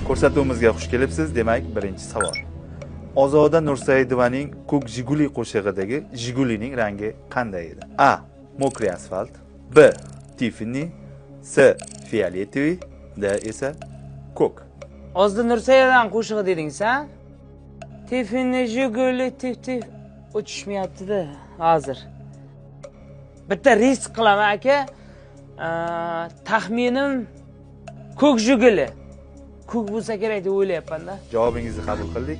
Ko'rsatuvimizga xush kelibsiz. Demak, birinchi savol. Ozoda Nursaidovaning Ko'k Jiguli qo'shig'idagi Jigulining rangi qanday edi? A. Mokriy asfalt, B. Tiffany, C. Fioletoviy, D esa ko'k. Ozoda Nursaidovaning qo'shig'i dedingiz-a? Tiffany, Jiguli, o'tishmayapti-da hozir. Bitta risk qilaman aka. Taxminim Ko'k Jiguli. Ko'k bo'lsa kerak deb o'ylayapman-da. Javobingizni qabul qildik.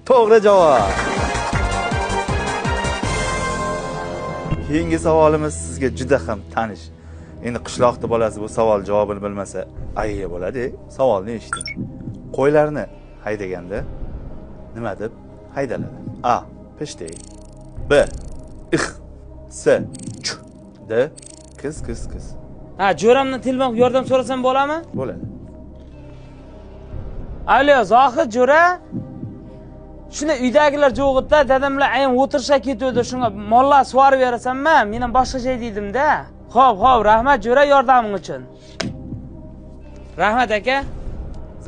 To'g'ri javob. Keyingi savolimiz sizga juda ham tanish. Endi qishloqda bolasi bu savol javobini bilmasa, ayya bo'ladi. Savolni eshiting. Qo'ylarni haydaganda nima deb haydaladi? A. Pishday, B. Ix, C. Ch, D. Kis. Ha, jo'ramdan telefon yordam so'rasam bo'ladimi? Bo'ladi. Alo, Zohid jo'ra. Shuni uydagilar jo'g'itda, dadam bilan ayam o'tirishga ketdi, shunga mollar sug'orib berasanmi? Men ham boshqa joy dedim-da. Xo'p, rahmat jo'ra yordaming uchun. Rahmat aka.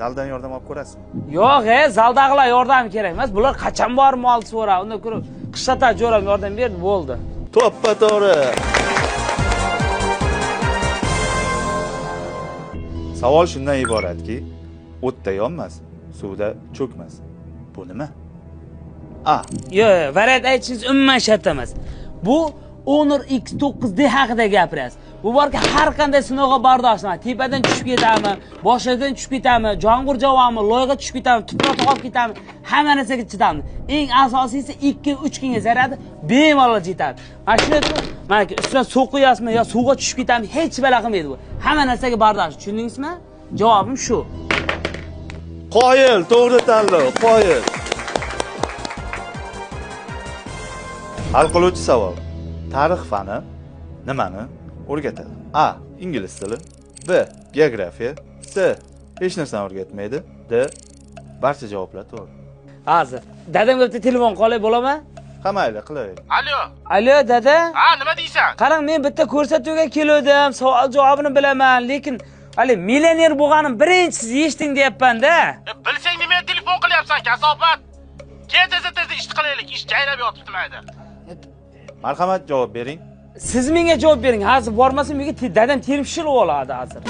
Zaldan yordam olib ko'rasizmi? Yo'q, zaldagilar yordam kerak emas. Bular qachon bor mol so'ra. Unda ko'rib, qishda jo'ram yordam berdi, bo'ldi. To'ppa to'g'ri. Savol shundan iboratki, o'tda yonmas, suvda cho'kmas. Bu nima? A. Yo'q, variant aytishingiz umuman shart emas. Bu Honor X9D haqida gapirasiz. Bu borga har qanday sinovga bardoshman. Tepadan tushib ketami, boshidan tushib ketami, jong'ur javami, loyga tushib ketami, tuproq tog'ib ketami, hamma narsaga chidamdi. Eng asosiysi 2-3 kunga zaradi bemalol yetadi. Mana shuni aytdim, mana ustidan suv quyasizmi yo suvga tushib ketami, hech bala qilmaydi bu. Hamma narsaga bardosh. Tushundingizmi? Javobim shu. Qoyil, to'g'ri tanlov, qoyil. Hal qiluvchi savol. Tarix fani nimani o'rgatadi? A. Ingliz tili, B. Geografiya, C. Hech narsani o'rgatmaydi, D. Barcha javoblar to'g'ri. Hozir dadamga bitta telefon qolay bo'ladimi? Ha, mayli, qilaylik. Alo, dada? Ha, nima deysan? Qarang, men bitta ko'rsatuvga keldim, savol javobini bilaman, lekin hali millioner bo'lganim birinchi siz eshiting deyapman-da. Bilsang nima telefon qilyapsan, kasobat? Kel tezda ish qilaylik, ish jaylab yotibdi mayda. Marhamat, javob bering. Siz menga javob bering. Hozir bormasam uyga dadam terib shilib oladi hozir.